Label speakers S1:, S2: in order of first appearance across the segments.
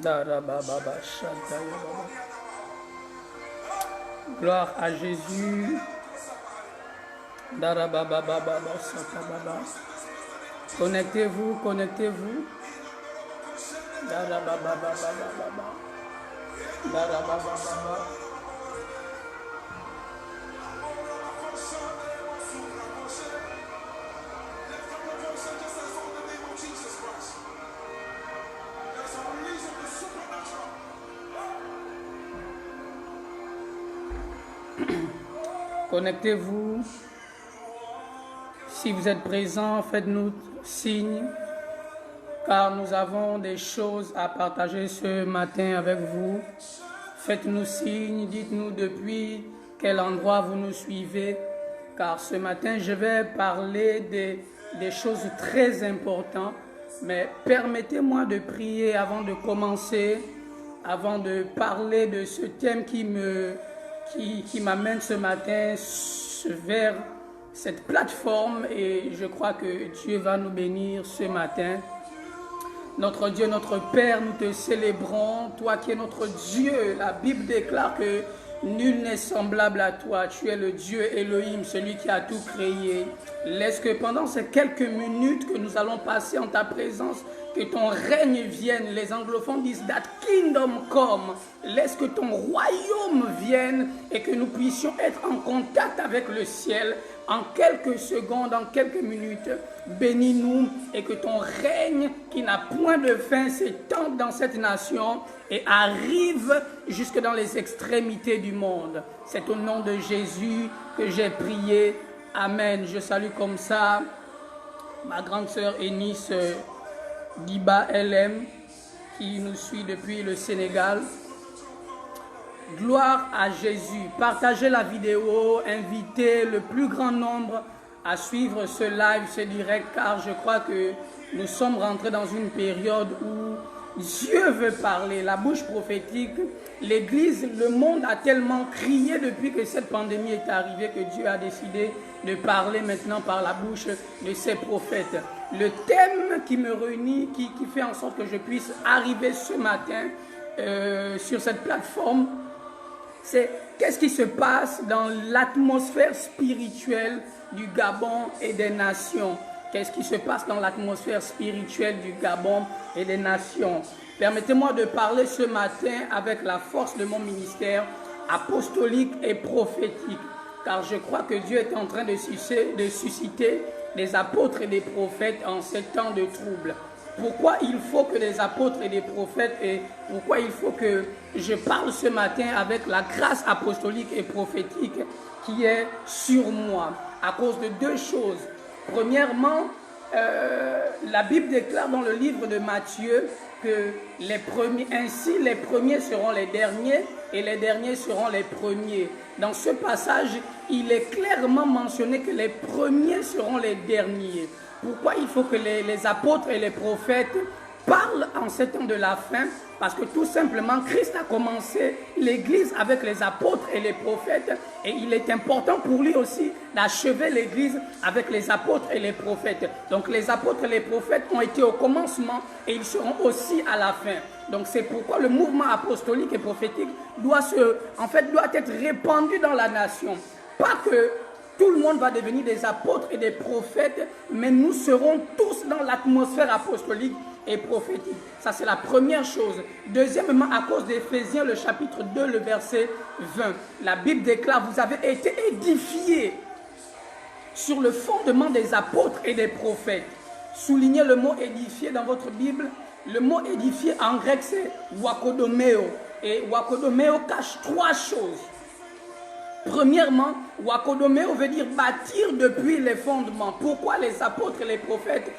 S1: Darababa Shantaya Baba. Gloire à Jésus. Darababa Baba Satababa. Connectez-vous, connectez-vous. Darababa Baba. Darababa Baba. Connectez-vous. Si vous êtes présent, faites-nous signe, car nous avons des choses à partager ce matin avec vous. Faites-nous signe, dites-nous depuis quel endroit vous nous suivez, car ce matin, je vais parler des choses très importantes, mais permettez-moi de prier avant de commencer, avant de parler de ce thème qui m'amène ce matin vers cette plateforme, et je crois que Dieu va nous bénir ce matin. Notre Dieu, notre Père, nous te célébrons, toi qui es notre Dieu. La Bible déclare que nul n'est semblable à toi. Tu es le Dieu Elohim, celui qui a tout créé. Laisse que pendant ces quelques minutes que nous allons passer en ta présence, que ton règne vienne. Les anglophones disent that kingdom come. Laisse que ton royaume vienne et que nous puissions être en contact avec le ciel en quelques secondes, en quelques minutes. Bénis-nous et que ton règne qui n'a point de fin s'étende dans cette nation et arrive jusque dans les extrémités du monde. C'est au nom de Jésus que j'ai prié. Amen. Je salue comme ça ma grande sœur Eunice Diba LM qui nous suit depuis le Sénégal. Gloire à Jésus. Partagez la vidéo, invitez le plus grand nombre à suivre ce live, ce direct, car je crois que nous sommes rentrés dans une période où Dieu veut parler. La bouche prophétique, l'Église, le monde a tellement crié depuis que cette pandémie est arrivée que Dieu a décidé de parler maintenant par la bouche de ses prophètes. Le thème qui me réunit, qui fait en sorte que je puisse arriver ce matin sur cette plateforme, c'est qu'est-ce qui se passe dans l'atmosphère spirituelle du Gabon et des nations. Qu'est-ce qui se passe dans l'atmosphère spirituelle du Gabon et des nations. Permettez-moi de parler ce matin avec la force de mon ministère apostolique et prophétique, car je crois que Dieu est en train de susciter des apôtres et des prophètes en ces temps de trouble. Pourquoi il faut que les apôtres et les prophètes, et pourquoi il faut que je parle ce matin avec la grâce apostolique et prophétique qui est sur moi? À cause de deux choses. Premièrement, la Bible déclare dans le livre de Matthieu que les premiers seront les derniers et les derniers seront les premiers. Dans ce passage, il est clairement mentionné que les premiers seront les derniers. Pourquoi il faut que les apôtres et les prophètes parlent en ces temps de la fin? Parce que tout simplement, Christ a commencé l'Église avec les apôtres et les prophètes, et il est important pour lui aussi d'achever l'Église avec les apôtres et les prophètes. Donc les apôtres et les prophètes ont été au commencement et ils seront aussi à la fin. Donc c'est pourquoi le mouvement apostolique et prophétique doit être répandu dans la nation. Pas que tout le monde va devenir des apôtres et des prophètes, mais nous serons tous dans l'atmosphère apostolique et prophétique. Ça, c'est la première chose. Deuxièmement, à cause d'Éphésiens, le chapitre 2, le verset 20, la Bible déclare, vous avez été édifiés sur le fondement des apôtres et des prophètes. Soulignez le mot édifié dans votre Bible. Le mot édifié en grec, c'est wakodomeo. Et wakodomeo cache trois choses. Premièrement, wakodomeo veut dire bâtir depuis les fondements. Pourquoi les apôtres et les prophètes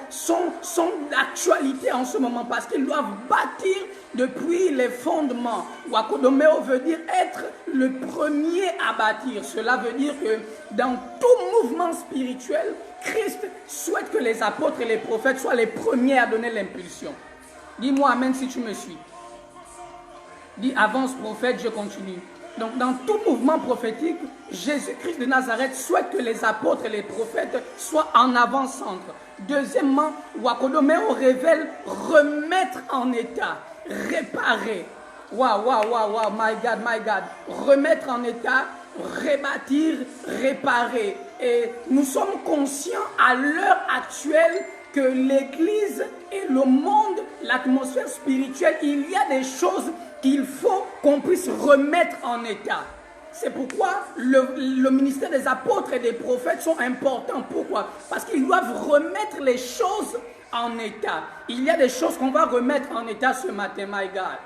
S1: sont d'actualité en ce moment? Parce qu'ils doivent bâtir depuis les fondements. Wakodomeo veut dire être le premier à bâtir. Cela veut dire que dans tout mouvement spirituel, Christ souhaite que les apôtres et les prophètes soient les premiers à donner l'impulsion. Dis-moi amen si tu me suis. Dis avance prophète, je continue. Donc dans tout mouvement prophétique, Jésus-Christ de Nazareth souhaite que les apôtres et les prophètes soient en avant-centre. Deuxièmement, wakodomeo révèle remettre en état. réparer. Waouh, waouh, waouh, waouh, my God, my God. Remettre en état, rebâtir, réparer. Et nous sommes conscients à l'heure actuelle que l'Église et le monde, l'atmosphère spirituelle, il y a des choses qu'il faut qu'on puisse remettre en état. C'est pourquoi le ministère des apôtres et des prophètes sont importants. Pourquoi? Parce qu'ils doivent remettre les choses en état. Il y a des choses qu'on va remettre en état ce matin, my God.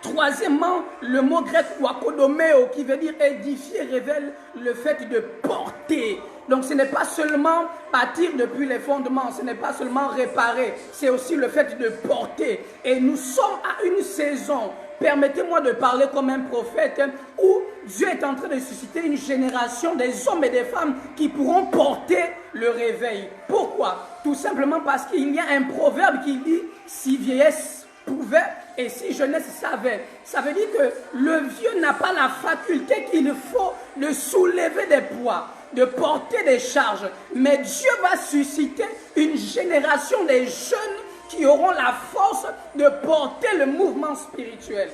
S1: Troisièmement, le mot grec wakodomeo qui veut dire édifier révèle le fait de porter. Donc ce n'est pas seulement bâtir depuis les fondements, ce n'est pas seulement réparer, c'est aussi le fait de porter. Et nous sommes à une saison, permettez-moi de parler comme un prophète, où Dieu est en train de susciter une génération des hommes et des femmes qui pourront porter le réveil. Pourquoi? Tout simplement parce qu'il y a un proverbe qui dit « si vieillesse pouvait et si jeunesse savait ». Ça veut dire que le vieux n'a pas la faculté qu'il faut de soulever des poids, de porter des charges. Mais Dieu va susciter une génération des jeunes qui auront la force de porter le mouvement spirituel.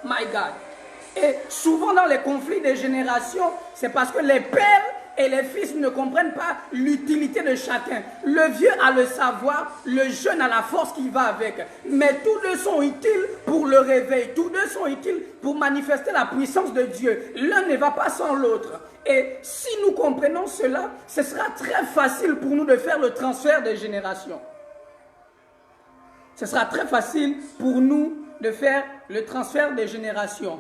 S1: My God. Et souvent dans les conflits des générations, c'est parce que les pères et les fils ne comprennent pas l'utilité de chacun. Le vieux a le savoir, le jeune a la force qui va avec. Mais tous deux sont utiles pour le réveil. Tous deux sont utiles pour manifester la puissance de Dieu. L'un ne va pas sans l'autre. Et si nous comprenons cela, ce sera très facile pour nous de faire le transfert des générations. Ce sera très facile pour nous de faire le transfert des générations.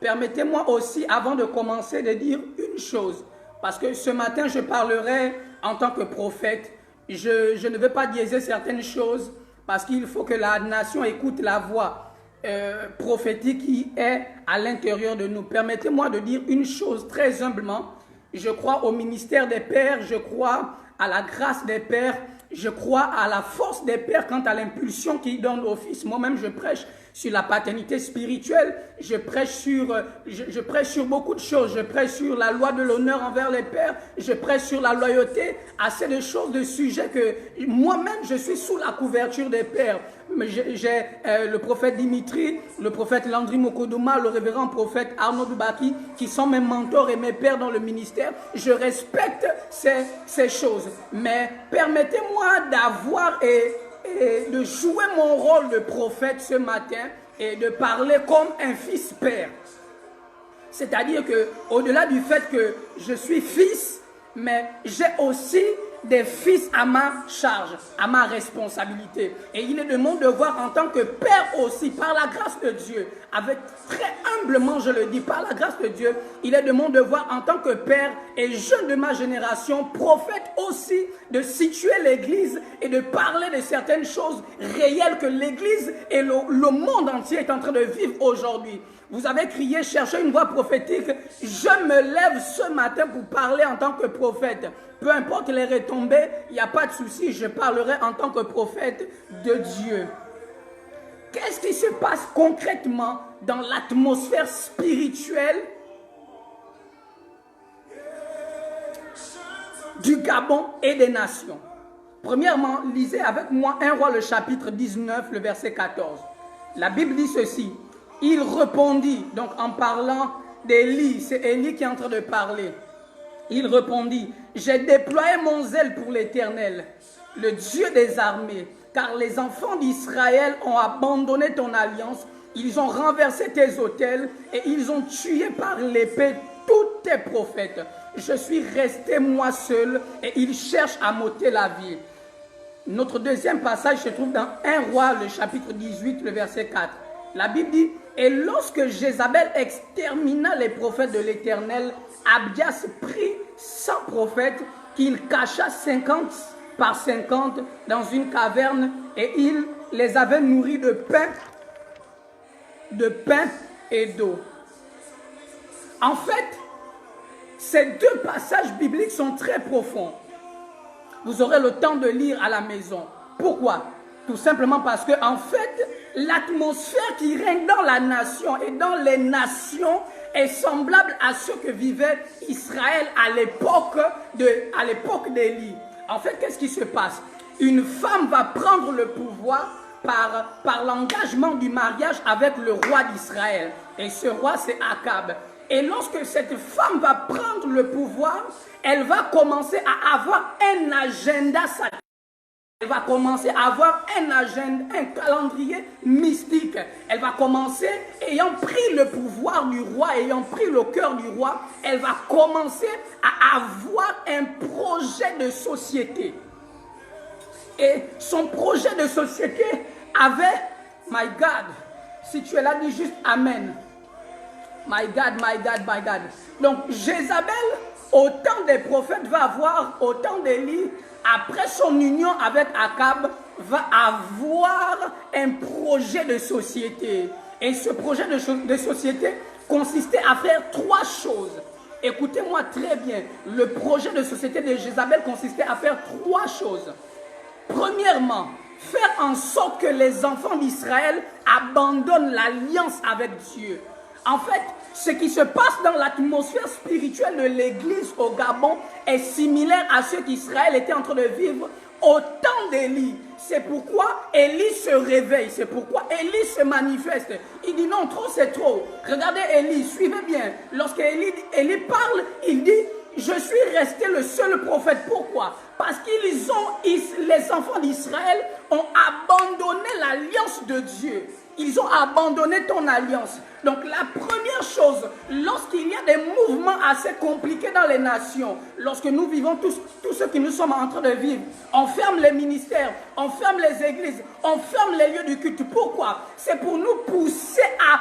S1: Permettez-moi aussi, avant de commencer, de dire une chose. Parce que ce matin, je parlerai en tant que prophète. Je ne vais pas diaiser certaines choses parce qu'il faut que la nation écoute la voix prophétique qui est à l'intérieur de nous. Permettez-moi de dire une chose très humblement. Je crois au ministère des pères, je crois à la grâce des pères, je crois à la force des pères quant à l'impulsion qu'ils donnent aux fils. Moi-même, je prêche sur la paternité spirituelle, je prêche sur beaucoup de choses, je prêche sur la loi de l'honneur envers les pères, je prêche sur la loyauté, assez de choses, de sujets que moi-même je suis sous la couverture des pères. J'ai le prophète Dimitri, le prophète Landry Mokodouma, le révérend prophète Arnaud Dubaki, qui sont mes mentors et mes pères dans le ministère. Je respecte ces choses, mais permettez-moi d'avoir et de jouer mon rôle de prophète ce matin et de parler comme un fils père. C'est-à-dire que au-delà du fait que je suis fils, mais j'ai aussi des fils à ma charge, à ma responsabilité. Et il est de mon devoir en tant que père aussi, par la grâce de Dieu, avec très humblement je le dis, par la grâce de Dieu, il est de mon devoir en tant que père et jeune de ma génération, prophète aussi, de situer l'Église et de parler de certaines choses réelles que l'Église et le monde entier est en train de vivre aujourd'hui. Vous avez crié, cherchez une voix prophétique. Je me lève ce matin pour parler en tant que prophète. Peu importe les retombées, il n'y a pas de souci, je parlerai en tant que prophète de Dieu. Qu'est-ce qui se passe concrètement dans l'atmosphère spirituelle du Gabon et des nations? Premièrement, lisez avec moi 1 Roi le chapitre 19, le verset 14. La Bible dit ceci. Il répondit, donc en parlant d'Élie, c'est Élie qui est en train de parler. Il répondit, j'ai déployé mon zèle pour l'Éternel, le Dieu des armées, car les enfants d'Israël ont abandonné ton alliance, ils ont renversé tes autels et ils ont tué par l'épée tous tes prophètes. Je suis resté moi seul et ils cherchent à m'ôter la vie. Notre deuxième passage se trouve dans 1 Roi, le chapitre 18, le verset 4. La Bible dit, et lorsque Jézabel extermina les prophètes de l'Éternel, Abias prit 100 prophètes qu'il cacha 50 par 50 dans une caverne et il les avait nourris de pain et d'eau. En fait, ces deux passages bibliques sont très profonds. Vous aurez le temps de lire à la maison. Pourquoi? Tout simplement parce que, en fait, l'atmosphère qui règne dans la nation et dans les nations est semblable à ce que vivait Israël à l'époque d'Élie. En fait, qu'est-ce qui se passe? Une femme va prendre le pouvoir par l'engagement du mariage avec le roi d'Israël. Et ce roi, c'est Akab. Et lorsque cette femme va prendre le pouvoir, elle va commencer à avoir un agenda satanique. Elle va commencer à avoir un agenda, un calendrier mystique. Elle va commencer, ayant pris le pouvoir du roi, ayant pris le cœur du roi, elle va commencer à avoir un projet de société. Et son projet de société avait, my God, si tu es là, dis juste Amen. My God, my God, my God. Donc, Jézabel, au temps des prophètes, va avoir, au temps d'Élie, après son union avec Akab, va avoir un projet de société. Et ce projet de société consistait à faire trois choses. Écoutez-moi très bien. Le projet de société de Jézabel consistait à faire trois choses. Premièrement, faire en sorte que les enfants d'Israël abandonnent l'alliance avec Dieu. En fait, ce qui se passe dans l'atmosphère spirituelle de l'Église au Gabon est similaire à ce qu'Israël était en train de vivre au temps d'Élie. C'est pourquoi Élie se réveille, c'est pourquoi Élie se manifeste. Il dit non, trop c'est trop. Regardez Élie, suivez bien. Lorsque Élie parle, il dit je suis resté le seul prophète. Pourquoi? Parce que les enfants d'Israël ont abandonné l'alliance de Dieu. Ils ont abandonné ton alliance. Donc la première chose, lorsqu'il y a des mouvements assez compliqués dans les nations, lorsque nous vivons tous ce que nous sommes en train de vivre, on ferme les ministères, on ferme les églises, on ferme les lieux du culte. Pourquoi? C'est pour nous pousser à,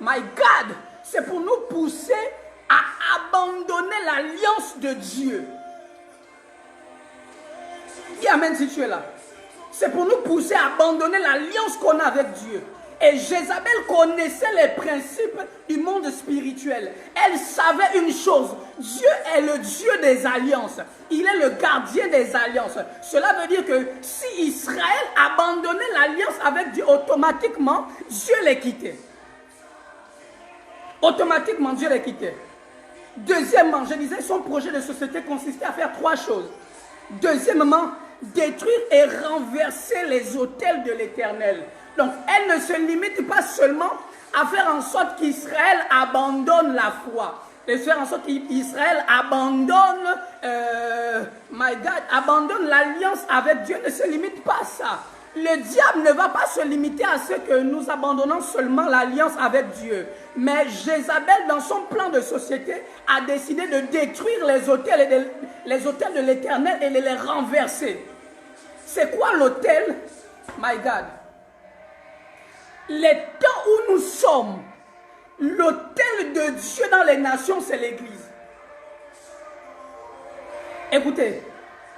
S1: my God, c'est pour nous pousser à abandonner l'alliance de Dieu. Dis Amen si tu es là. C'est pour nous pousser à abandonner l'alliance qu'on a avec Dieu. Et Jézabel connaissait les principes du monde spirituel. Elle savait une chose, Dieu est le Dieu des alliances. Il est le gardien des alliances. Cela veut dire que si Israël abandonnait l'alliance avec Dieu, automatiquement, Dieu les quittait. Automatiquement, Dieu les quittait. Deuxièmement, je disais, son projet de société consistait à faire trois choses. Deuxièmement, détruire et renverser les autels de l'Éternel. Donc, elle ne se limite pas seulement à faire en sorte qu'Israël abandonne la foi, de faire en sorte qu'Israël abandonne, abandonne l'alliance avec Dieu, ne se limite pas à ça. Le diable ne va pas se limiter à ce que nous abandonnons seulement l'alliance avec Dieu. Mais Jézabel, dans son plan de société, a décidé de détruire les autels de l'Éternel et de les renverser. C'est quoi l'autel? My God. Les temps où nous sommes, l'autel de Dieu dans les nations, c'est l'Église. Écoutez,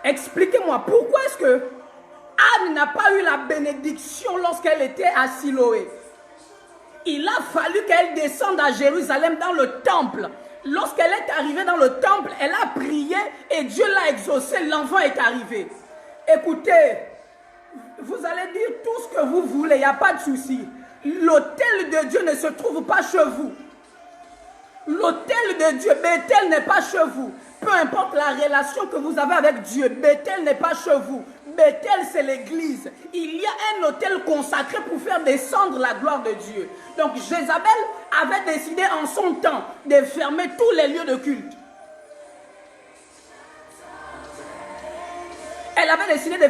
S1: expliquez-moi, pourquoi est-ce que Anne n'a pas eu la bénédiction lorsqu'elle était à Siloé? Il a fallu qu'elle descende à Jérusalem dans le temple. Lorsqu'elle est arrivée dans le temple, elle a prié et Dieu l'a exaucé, l'enfant est arrivé. Écoutez, vous allez dire tout ce que vous voulez, il n'y a pas de souci. L'autel de Dieu ne se trouve pas chez vous. L'autel de Dieu, Bethel n'est pas chez vous. Peu importe la relation que vous avez avec Dieu, Bethel n'est pas chez vous. Bethel, c'est l'église. Il y a un autel consacré pour faire descendre la gloire de Dieu. Donc Jézabel avait décidé en son temps de fermer tous les lieux de culte. Elle avait décidé de